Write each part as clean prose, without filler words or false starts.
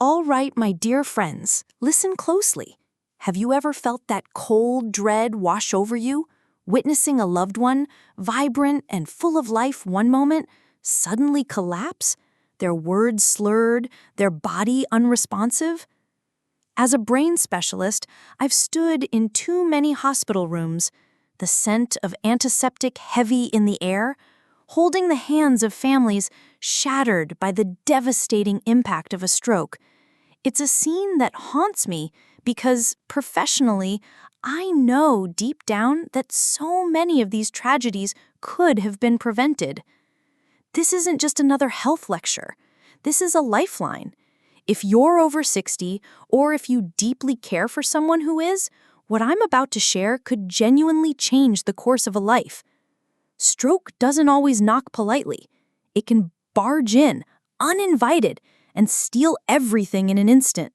All right, my dear friends, listen closely. Have you ever felt that cold dread wash over you? Witnessing a loved one, vibrant and full of life one moment, suddenly collapse? Their words slurred, their body unresponsive? As a brain specialist, I've stood in too many hospital rooms, the scent of antiseptic heavy in the air, holding the hands of families shattered by the devastating impact of a stroke. It's a scene that haunts me because, professionally, I know deep down that so many of these tragedies could have been prevented. This isn't just another health lecture. This is a lifeline. If you're over 60, or if you deeply care for someone who is, what I'm about to share could genuinely change the course of a life. Stroke doesn't always knock politely. It can barge in, uninvited, and steal everything in an instant.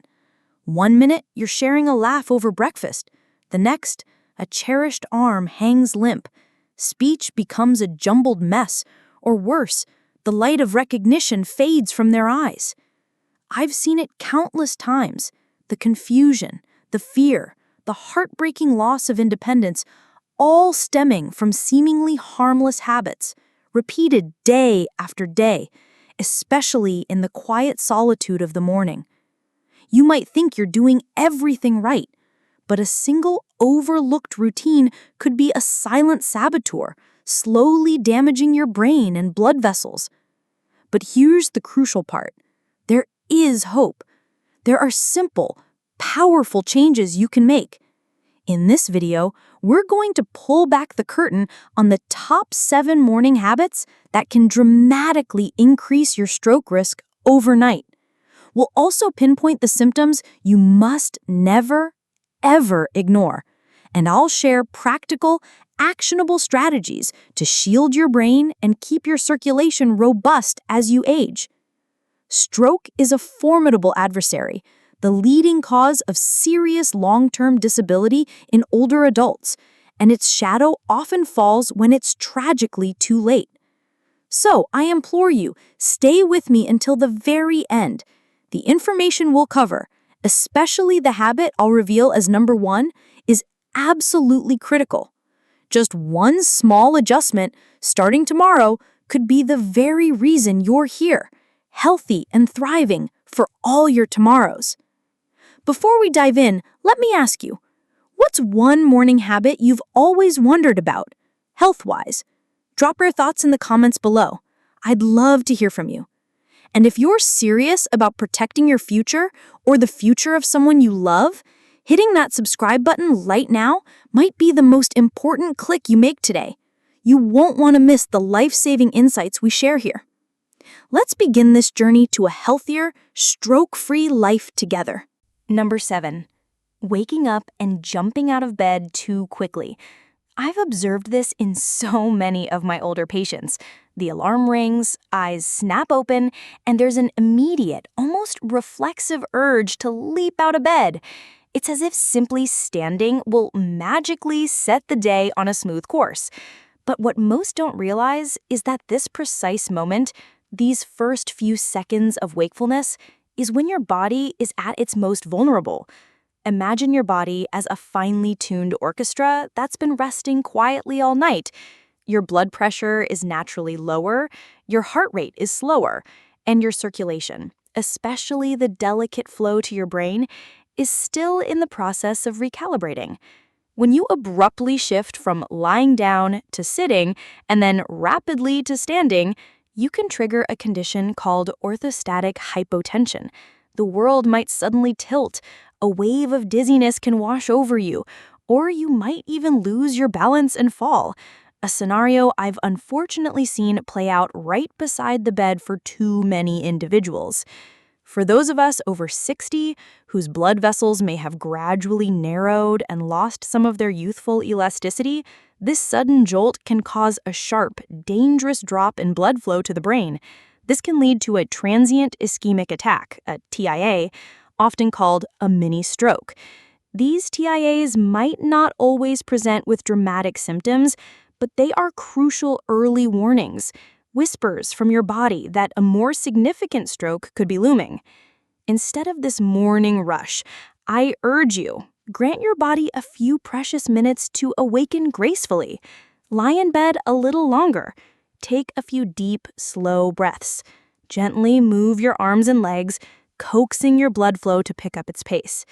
1 minute, you're sharing a laugh over breakfast. The next, a cherished arm hangs limp. Speech becomes a jumbled mess, or worse, the light of recognition fades from their eyes. I've seen it countless times. The confusion, the fear, the heartbreaking loss of independence, all stemming from seemingly harmless habits, repeated day after day, especially in the quiet solitude of the morning. You might think you're doing everything right, but a single overlooked routine could be a silent saboteur, slowly damaging your brain and blood vessels. But here's the crucial part. There is hope. There are simple, powerful changes you can make. In this video, we're going to pull back the curtain on the top 7 morning habits that can dramatically increase your stroke risk overnight. We'll also pinpoint the symptoms you must never, ever ignore. And I'll share practical, actionable strategies to shield your brain and keep your circulation robust as you age. Stroke is a formidable adversary, the leading cause of serious long-term disability in older adults, and its shadow often falls when it's tragically too late. So, I implore you, stay with me until the very end. The information we'll cover, especially the habit I'll reveal as number 1, is absolutely critical. Just one small adjustment, starting tomorrow, could be the very reason you're here, healthy and thriving for all your tomorrows. Before we dive in, let me ask you, what's one morning habit you've always wondered about, health-wise? Drop your thoughts in the comments below. I'd love to hear from you. And if you're serious about protecting your future or the future of someone you love, hitting that subscribe button right now might be the most important click you make today. You won't want to miss the life-saving insights we share here. Let's begin this journey to a healthier, stroke-free life together. Number 7. Waking up and jumping out of bed too quickly. I've observed this in so many of my older patients. The alarm rings, eyes snap open, and there's an immediate, almost reflexive urge to leap out of bed. It's as if simply standing will magically set the day on a smooth course. But what most don't realize is that this precise moment, these first few seconds of wakefulness, is when your body is at its most vulnerable. Imagine your body as a finely tuned orchestra that's been resting quietly all night. Your blood pressure is naturally lower, your heart rate is slower, and your circulation, especially the delicate flow to your brain, is still in the process of recalibrating. When you abruptly shift from lying down to sitting and then rapidly to standing, you can trigger a condition called orthostatic hypotension. The world might suddenly tilt, a wave of dizziness can wash over you, or you might even lose your balance and fall. A scenario I've unfortunately seen play out right beside the bed for too many individuals. For those of us over 60, whose blood vessels may have gradually narrowed and lost some of their youthful elasticity, this sudden jolt can cause a sharp, dangerous drop in blood flow to the brain. This can lead to a transient ischemic attack, a TIA, often called a mini stroke. These TIAs might not always present with dramatic symptoms, but they are crucial early warnings, whispers from your body that a more significant stroke could be looming. Instead of this morning rush, I urge you, grant your body a few precious minutes to awaken gracefully. Lie in bed a little longer. Take a few deep, slow breaths. Gently move your arms and legs, coaxing your blood flow to pick up its pace.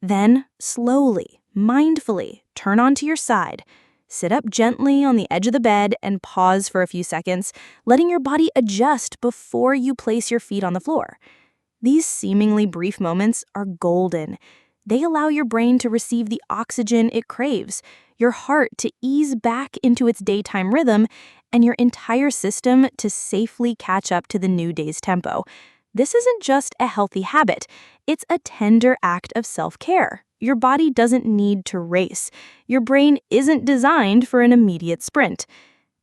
Then, slowly, mindfully, turn onto your side. Sit up gently on the edge of the bed and pause for a few seconds, letting your body adjust before you place your feet on the floor. These seemingly brief moments are golden. They allow your brain to receive the oxygen it craves, your heart to ease back into its daytime rhythm, and your entire system to safely catch up to the new day's tempo. This isn't just a healthy habit, it's a tender act of self-care. Your body doesn't need to race. Your brain isn't designed for an immediate sprint.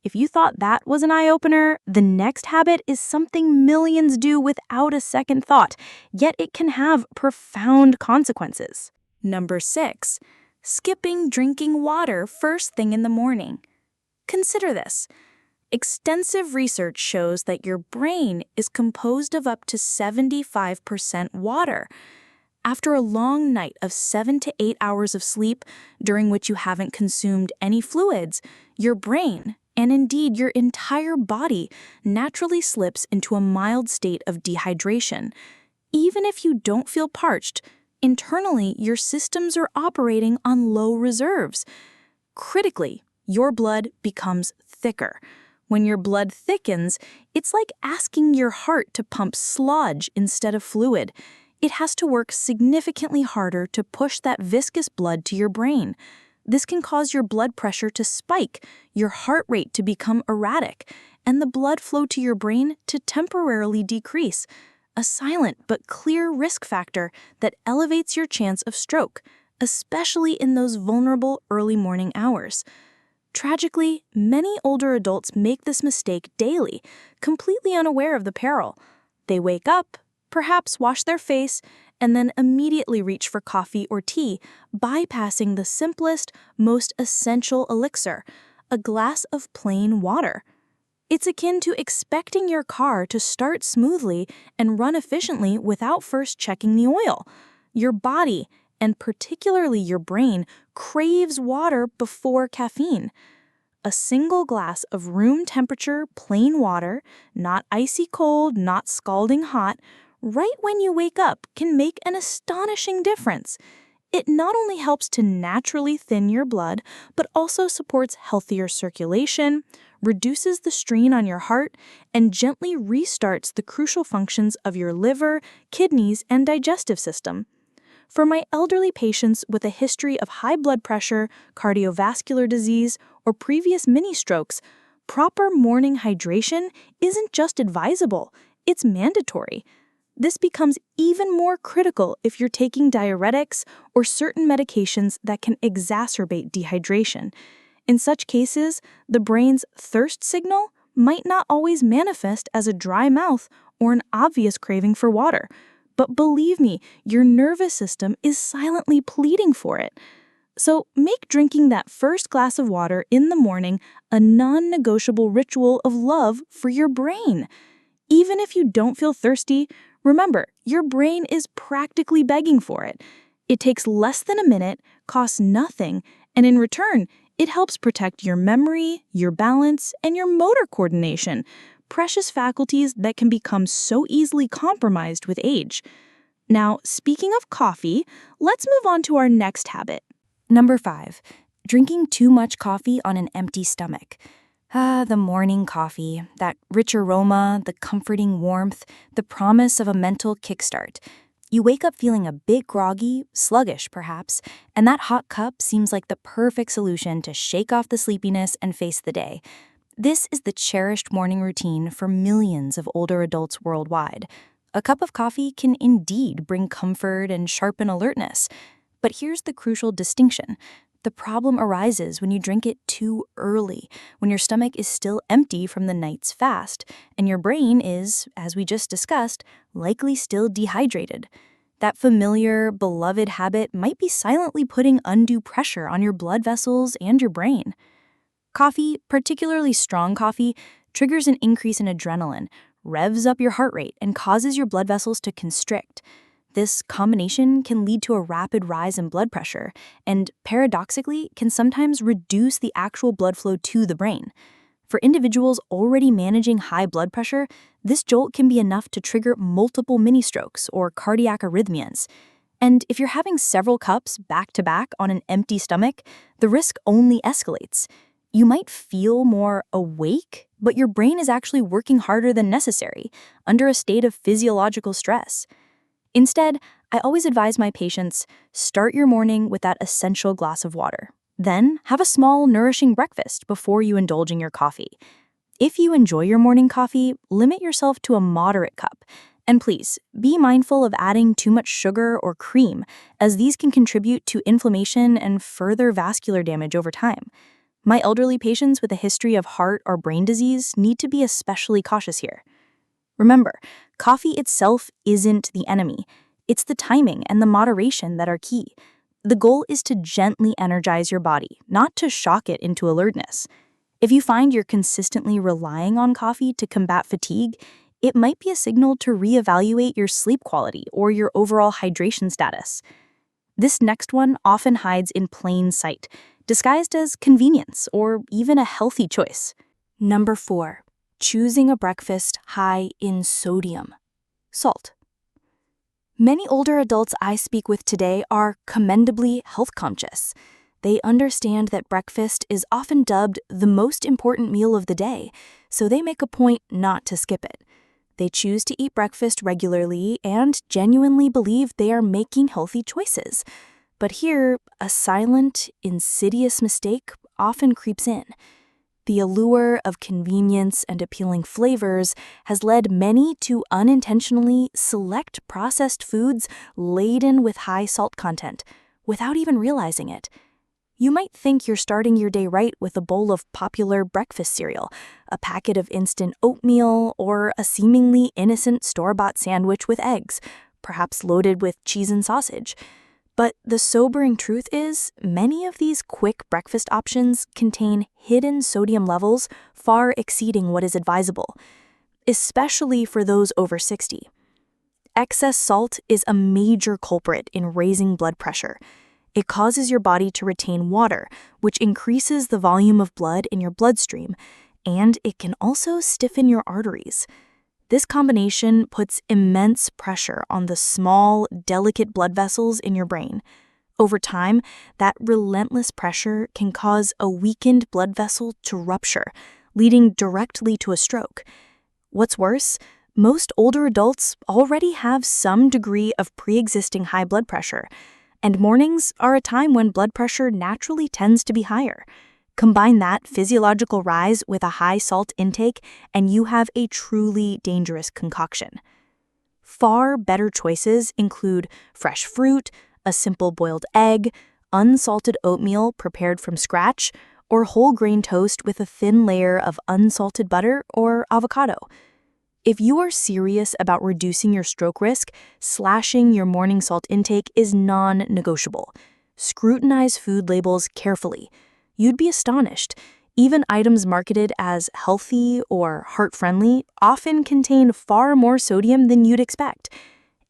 If you thought that was an eye-opener, the next habit is something millions do without a second thought, yet it can have profound consequences. Number 6, skipping drinking water first thing in the morning. Consider this. Extensive research shows that your brain is composed of up to 75% water. After a long night of 7 to 8 hours of sleep, during which you haven't consumed any fluids, your brain, and indeed your entire body, naturally slips into a mild state of dehydration. Even if you don't feel parched, internally your systems are operating on low reserves. Critically, your blood becomes thicker. When your blood thickens, it's like asking your heart to pump sludge instead of fluid. It has to work significantly harder to push that viscous blood to your brain. This can cause your blood pressure to spike, your heart rate to become erratic, and the blood flow to your brain to temporarily decrease, a silent but clear risk factor that elevates your chance of stroke, especially in those vulnerable early morning hours. Tragically, many older adults make this mistake daily, completely unaware of the peril. They wake up, perhaps wash their face, and then immediately reach for coffee or tea, bypassing the simplest, most essential elixir, a glass of plain water. It's akin to expecting your car to start smoothly and run efficiently without first checking the oil. Your body, and particularly your brain, craves water before caffeine. A single glass of room temperature plain water, not icy cold, not scalding hot, right when you wake up can make an astonishing difference. It not only helps to naturally thin your blood, but also supports healthier circulation, reduces the strain on your heart, and gently restarts the crucial functions of your liver, kidneys, and digestive system. For my elderly patients with a history of high blood pressure, cardiovascular disease, or previous mini-strokes, proper morning hydration isn't just advisable, it's mandatory. This becomes even more critical if you're taking diuretics or certain medications that can exacerbate dehydration. In such cases, the brain's thirst signal might not always manifest as a dry mouth or an obvious craving for water. But believe me, your nervous system is silently pleading for it. So make drinking that first glass of water in the morning a non-negotiable ritual of love for your brain. Even if you don't feel thirsty, remember, your brain is practically begging for it. It takes less than a minute, costs nothing, and in return, it helps protect your memory, your balance, and your motor coordination, precious faculties that can become so easily compromised with age. Now, speaking of coffee, let's move on to our next habit. Number 5, drinking too much coffee on an empty stomach. The morning coffee, that rich aroma, the comforting warmth, the promise of a mental kickstart. You wake up feeling a bit groggy, sluggish perhaps, and that hot cup seems like the perfect solution to shake off the sleepiness and face the day. This is the cherished morning routine for millions of older adults worldwide. A cup of coffee can indeed bring comfort and sharpen alertness. But here's the crucial distinction. The problem arises when you drink it too early, when your stomach is still empty from the night's fast, and your brain is, as we just discussed, likely still dehydrated. That familiar, beloved habit might be silently putting undue pressure on your blood vessels and your brain. Coffee, particularly strong coffee, triggers an increase in adrenaline, revs up your heart rate, and causes your blood vessels to constrict. This combination can lead to a rapid rise in blood pressure and, paradoxically, can sometimes reduce the actual blood flow to the brain. For individuals already managing high blood pressure, this jolt can be enough to trigger multiple mini-strokes or cardiac arrhythmias. And if you're having several cups back to back on an empty stomach, the risk only escalates. You might feel more awake, but your brain is actually working harder than necessary, under a state of physiological stress. Instead, I always advise my patients, start your morning with that essential glass of water. Then, have a small, nourishing breakfast before you indulge in your coffee. If you enjoy your morning coffee, limit yourself to a moderate cup. And please, be mindful of adding too much sugar or cream, as these can contribute to inflammation and further vascular damage over time. My elderly patients with a history of heart or brain disease need to be especially cautious here. Remember, coffee itself isn't the enemy. It's the timing and the moderation that are key. The goal is to gently energize your body, not to shock it into alertness. If you find you're consistently relying on coffee to combat fatigue, it might be a signal to reevaluate your sleep quality or your overall hydration status. This next one often hides in plain sight, disguised as convenience or even a healthy choice. Number 4. Choosing a breakfast high in sodium. Salt. Many older adults I speak with today are commendably health conscious. They understand that breakfast is often dubbed the most important meal of the day, so they make a point not to skip it. They choose to eat breakfast regularly and genuinely believe they are making healthy choices. But here, a silent, insidious mistake often creeps in. The allure of convenience and appealing flavors has led many to unintentionally select processed foods laden with high salt content, without even realizing it. You might think you're starting your day right with a bowl of popular breakfast cereal, a packet of instant oatmeal, or a seemingly innocent store-bought sandwich with eggs, perhaps loaded with cheese and sausage. But the sobering truth is, many of these quick breakfast options contain hidden sodium levels far exceeding what is advisable, especially for those over 60. Excess salt is a major culprit in raising blood pressure. It causes your body to retain water, which increases the volume of blood in your bloodstream, and it can also stiffen your arteries. This combination puts immense pressure on the small, delicate blood vessels in your brain. Over time, that relentless pressure can cause a weakened blood vessel to rupture, leading directly to a stroke. What's worse, most older adults already have some degree of pre-existing high blood pressure, and mornings are a time when blood pressure naturally tends to be higher. Combine that physiological rise with a high salt intake, and you have a truly dangerous concoction. Far better choices include fresh fruit, a simple boiled egg, unsalted oatmeal prepared from scratch, or whole grain toast with a thin layer of unsalted butter or avocado. If you are serious about reducing your stroke risk, slashing your morning salt intake is non-negotiable. Scrutinize food labels carefully. You'd be astonished. Even items marketed as healthy or heart-friendly often contain far more sodium than you'd expect.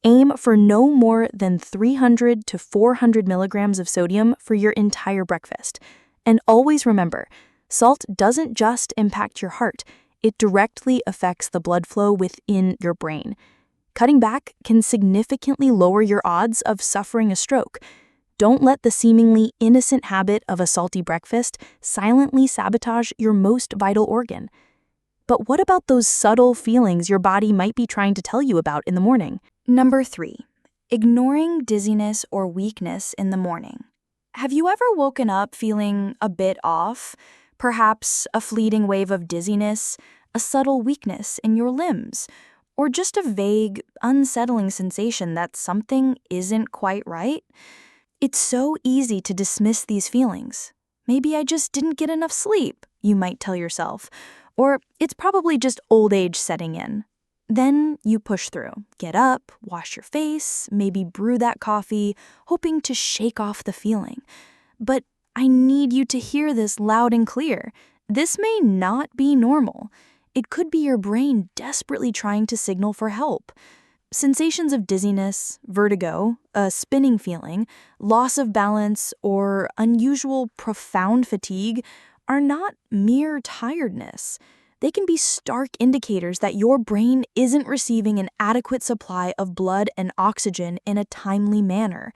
Aim for no more than 300 to 400 milligrams of sodium for your entire breakfast. And always remember, salt doesn't just impact your heart. It directly affects the blood flow within your brain. Cutting back can significantly lower your odds of suffering a stroke. Don't let the seemingly innocent habit of a salty breakfast silently sabotage your most vital organ. But what about those subtle feelings your body might be trying to tell you about in the morning? Number 3. Ignoring dizziness or weakness in the morning. Have you ever woken up feeling a bit off? Perhaps a fleeting wave of dizziness, a subtle weakness in your limbs, or just a vague, unsettling sensation that something isn't quite right? It's so easy to dismiss these feelings. Maybe I just didn't get enough sleep, you might tell yourself, or it's probably just old age setting in. Then you push through, get up, wash your face, maybe brew that coffee, hoping to shake off the feeling. But I need you to hear this loud and clear. This may not be normal. It could be your brain desperately trying to signal for help. Sensations of dizziness, vertigo, a spinning feeling, loss of balance, or unusual profound fatigue are not mere tiredness. They can be stark indicators that your brain isn't receiving an adequate supply of blood and oxygen in a timely manner.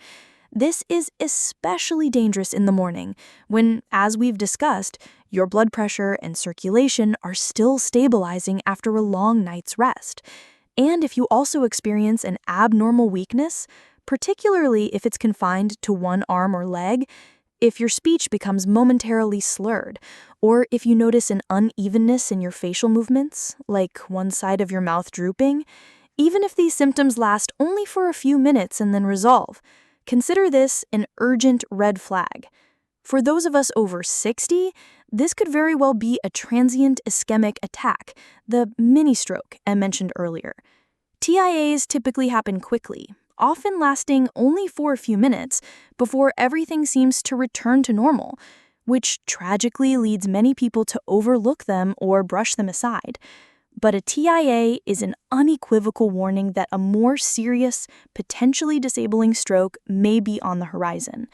This is especially dangerous in the morning when, as we've discussed, your blood pressure and circulation are still stabilizing after a long night's rest. And if you also experience an abnormal weakness, particularly if it's confined to one arm or leg, if your speech becomes momentarily slurred, or if you notice an unevenness in your facial movements, like one side of your mouth drooping, even if these symptoms last only for a few minutes and then resolve, consider this an urgent red flag. For those of us over 60, this could very well be a transient ischemic attack, the mini stroke I mentioned earlier. TIAs typically happen quickly, often lasting only for a few minutes before everything seems to return to normal, which tragically leads many people to overlook them or brush them aside. But a TIA is an unequivocal warning that a more serious, potentially disabling stroke may be on the horizon.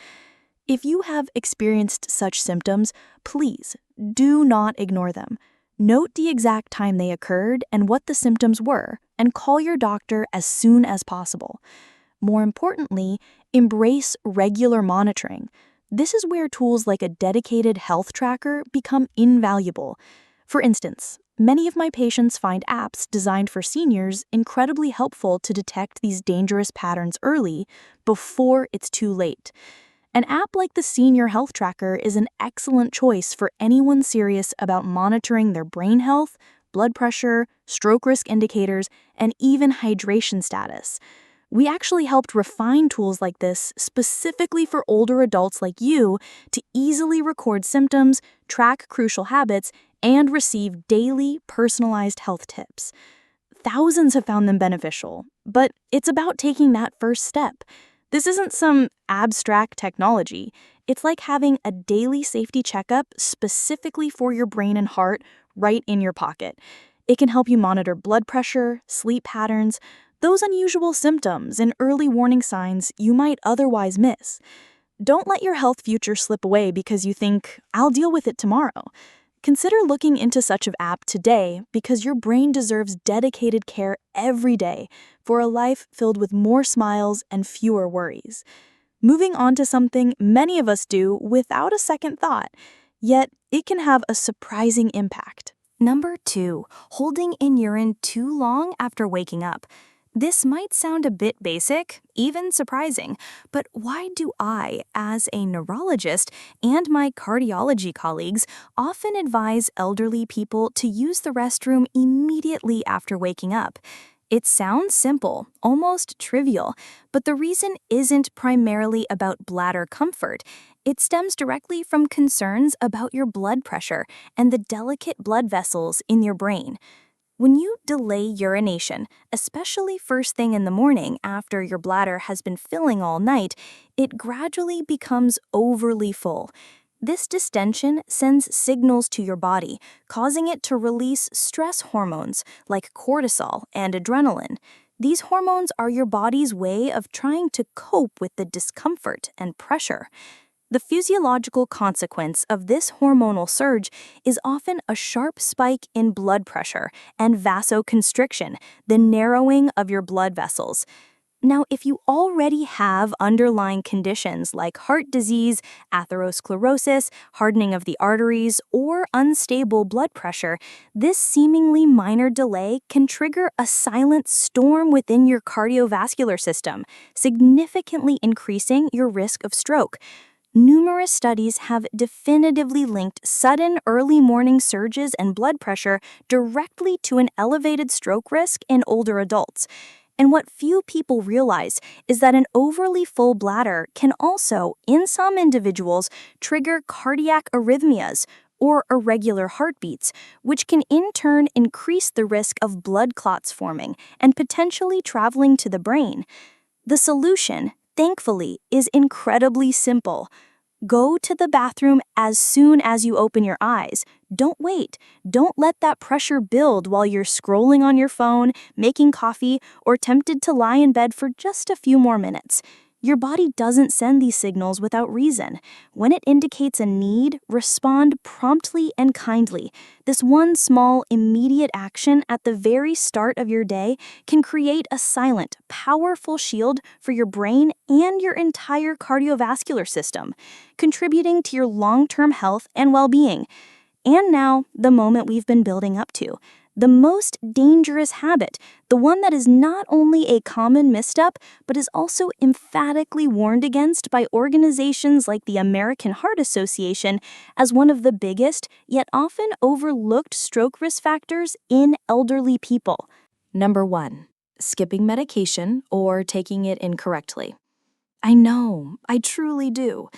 If you have experienced such symptoms, please do not ignore them. Note the exact time they occurred and what the symptoms were, and call your doctor as soon as possible. More importantly, embrace regular monitoring. This is where tools like a dedicated health tracker become invaluable. For instance, many of my patients find apps designed for seniors incredibly helpful to detect these dangerous patterns early, before it's too late. An app like the Senior Health Tracker is an excellent choice for anyone serious about monitoring their brain health, blood pressure, stroke risk indicators, and even hydration status. We actually helped refine tools like this specifically for older adults like you to easily record symptoms, track crucial habits, and receive daily personalized health tips. Thousands have found them beneficial, but it's about taking that first step. This isn't some abstract technology. It's like having a daily safety checkup specifically for your brain and heart right in your pocket. It can help you monitor blood pressure, sleep patterns, those unusual symptoms and early warning signs you might otherwise miss. Don't let your health future slip away because you think, I'll deal with it tomorrow. Consider looking into such an app today because your brain deserves dedicated care every day for a life filled with more smiles and fewer worries. Moving on to something many of us do without a second thought, yet it can have a surprising impact. Number 2, holding in urine too long after waking up. This might sound a bit basic, even surprising, but why do I, as a neurologist, and my cardiology colleagues often advise elderly people to use the restroom immediately after waking up? It sounds simple, almost trivial, but the reason isn't primarily about bladder comfort. It stems directly from concerns about your blood pressure and the delicate blood vessels in your brain. When you delay urination, especially first thing in the morning after your bladder has been filling all night, it gradually becomes overly full. This distension sends signals to your body, causing it to release stress hormones like cortisol and adrenaline. These hormones are your body's way of trying to cope with the discomfort and pressure. The physiological consequence of this hormonal surge is often a sharp spike in blood pressure and vasoconstriction, the narrowing of your blood vessels. Now, if you already have underlying conditions like heart disease, atherosclerosis, hardening of the arteries, or unstable blood pressure, this seemingly minor delay can trigger a silent storm within your cardiovascular system, significantly increasing your risk of stroke. Numerous studies have definitively linked sudden early morning surges and blood pressure directly to an elevated stroke risk in older adults. And what few people realize is that an overly full bladder can also, in some individuals, trigger cardiac arrhythmias or irregular heartbeats, which can in turn increase the risk of blood clots forming and potentially traveling to the brain. The solution, thankfully, is incredibly simple. Go to the bathroom as soon as you open your eyes. Don't wait. Don't let that pressure build while you're scrolling on your phone, making coffee, or tempted to lie in bed for just a few more minutes. Your body doesn't send these signals without reason. When it indicates a need, respond promptly and kindly. This one small, immediate action at the very start of your day can create a silent, powerful shield for your brain and your entire cardiovascular system, contributing to your long-term health and well-being. And now, the moment we've been building up to. The most dangerous habit, the one that is not only a common misstep, but is also emphatically warned against by organizations like the American Heart Association as one of the biggest, yet often overlooked stroke risk factors in elderly people. Number 1, skipping medication or taking it incorrectly. I know, I truly do.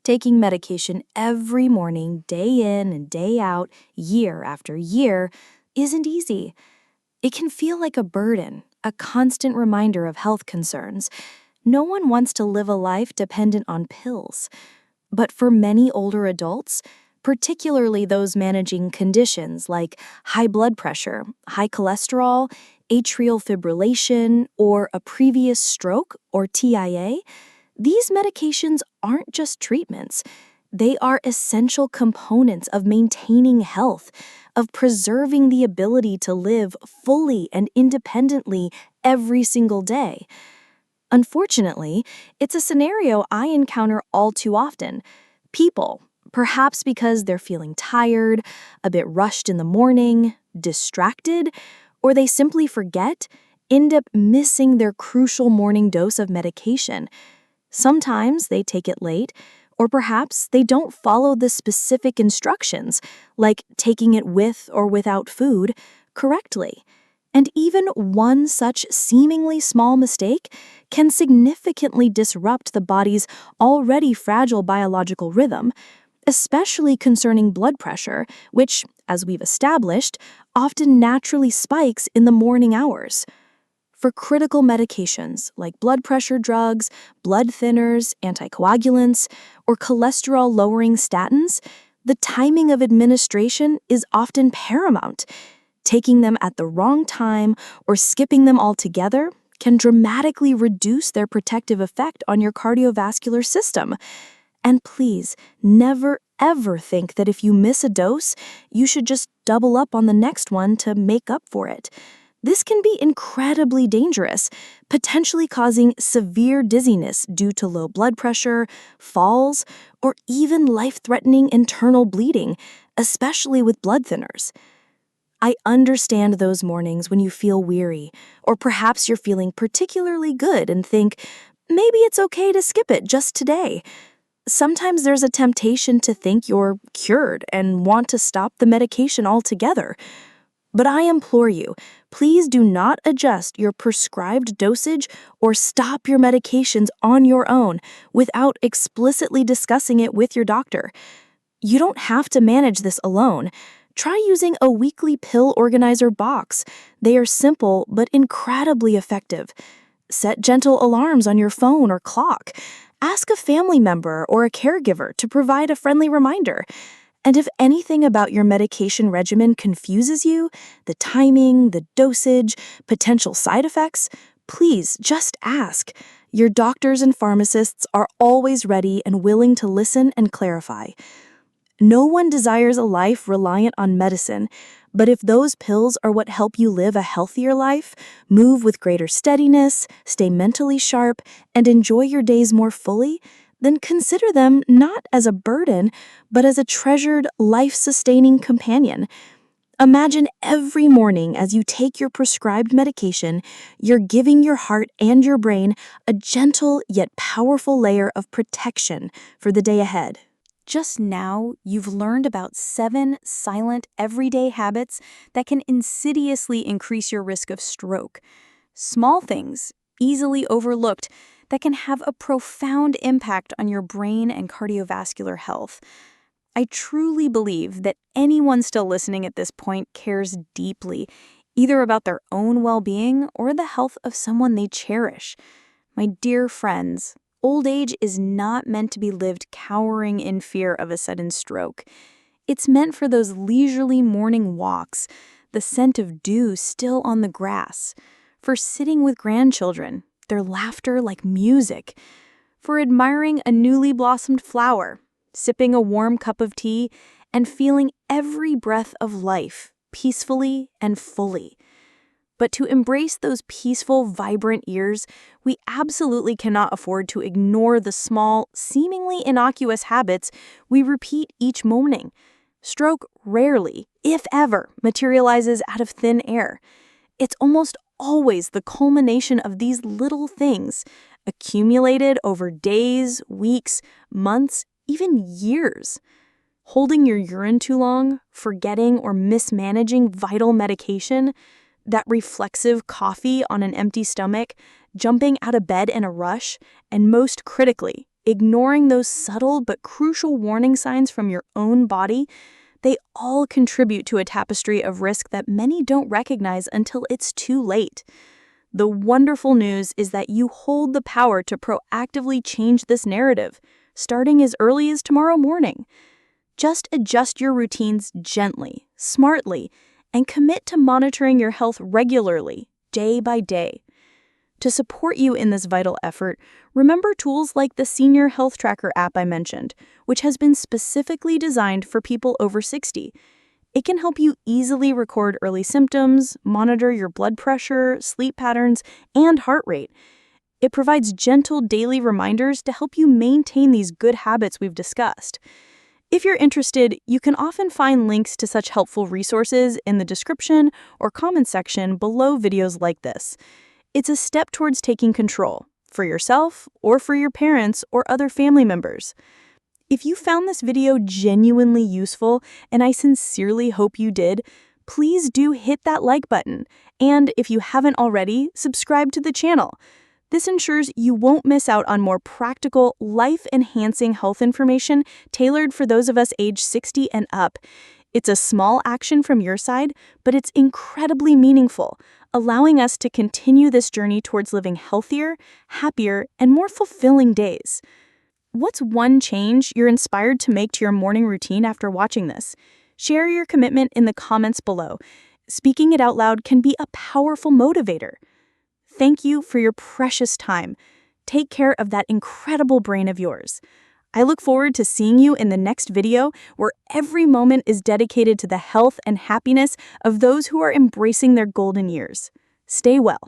Taking medication every morning, day in and day out, year after year, isn't easy. It can feel like a burden, a constant reminder of health concerns. No one wants to live a life dependent on pills. But for many older adults, particularly those managing conditions like high blood pressure, high cholesterol, atrial fibrillation, or a previous stroke or TIA, these medications aren't just treatments. They are essential components of maintaining health, of preserving the ability to live fully and independently every single day. Unfortunately, it's a scenario I encounter all too often. People, perhaps because they're feeling tired, a bit rushed in the morning, distracted, or they simply forget, end up missing their crucial morning dose of medication. Sometimes they take it late, or perhaps they don't follow the specific instructions, like taking it with or without food, correctly. And even one such seemingly small mistake can significantly disrupt the body's already fragile biological rhythm, especially concerning blood pressure, which, as we've established, often naturally spikes in the morning hours. For critical medications like blood pressure drugs, blood thinners, anticoagulants, or cholesterol-lowering statins, the timing of administration is often paramount. Taking them at the wrong time or skipping them altogether can dramatically reduce their protective effect on your cardiovascular system. And please, never ever think that if you miss a dose, you should just double up on the next one to make up for it. This can be incredibly dangerous, potentially causing severe dizziness due to low blood pressure, falls, or even life-threatening internal bleeding, especially with blood thinners. I understand those mornings when you feel weary, or perhaps you're feeling particularly good and think, maybe it's okay to skip it just today. Sometimes there's a temptation to think you're cured and want to stop the medication altogether. But I implore you, please do not adjust your prescribed dosage or stop your medications on your own without explicitly discussing it with your doctor. You don't have to manage this alone. Try using a weekly pill organizer box. They are simple but incredibly effective. Set gentle alarms on your phone or clock. Ask a family member or a caregiver to provide a friendly reminder. And if anything about your medication regimen confuses you, the timing, the dosage, potential side effects, please just ask. Your doctors and pharmacists are always ready and willing to listen and clarify. No one desires a life reliant on medicine, but if those pills are what help you live a healthier life, move with greater steadiness, stay mentally sharp, and enjoy your days more fully, then consider them not as a burden, but as a treasured, life-sustaining companion. Imagine every morning as you take your prescribed medication, you're giving your heart and your brain a gentle yet powerful layer of protection for the day ahead. Just now, you've learned about 7 silent, everyday habits that can insidiously increase your risk of stroke. Small things, easily overlooked, that can have a profound impact on your brain and cardiovascular health. I truly believe that anyone still listening at this point cares deeply, either about their own well-being or the health of someone they cherish. My dear friends, Old age is not meant to be lived cowering in fear of a sudden stroke. It's meant for those leisurely morning walks, the scent of dew still on the grass, for sitting with grandchildren, their laughter like music, for admiring a newly blossomed flower, sipping a warm cup of tea, and feeling every breath of life peacefully and fully. But to embrace those peaceful, vibrant years, we absolutely cannot afford to ignore the small, seemingly innocuous habits we repeat each morning. Stroke rarely, if ever, materializes out of thin air. It's almost always the culmination of these little things, accumulated over days, weeks, months, even years. Holding your urine too long, forgetting or mismanaging vital medication, that reflexive coffee on an empty stomach, jumping out of bed in a rush, and most critically, ignoring those subtle but crucial warning signs from your own body, they all contribute to a tapestry of risk that many don't recognize until it's too late. The wonderful news is that you hold the power to proactively change this narrative, starting as early as tomorrow morning. Just adjust your routines gently, smartly, and commit to monitoring your health regularly, day by day. To support you in this vital effort, remember tools like the Senior Health Tracker app I mentioned, which has been specifically designed for people over 60. It can help you easily record early symptoms, monitor your blood pressure, sleep patterns, and heart rate. It provides gentle daily reminders to help you maintain these good habits we've discussed. If you're interested, you can often find links to such helpful resources in the description or comment section below videos like this. It's a step towards taking control, for yourself or for your parents or other family members. If you found this video genuinely useful, and I sincerely hope you did, please do hit that like button, and if you haven't already, subscribe to the channel. This ensures you won't miss out on more practical, life-enhancing health information tailored for those of us age 60 and up. It's a small action from your side, but it's incredibly meaningful, allowing us to continue this journey towards living healthier, happier, and more fulfilling days. What's one change you're inspired to make to your morning routine after watching this? Share your commitment in the comments below. Speaking it out loud can be a powerful motivator. Thank you for your precious time. Take care of that incredible brain of yours. I look forward to seeing you in the next video where every moment is dedicated to the health and happiness of those who are embracing their golden years. Stay well.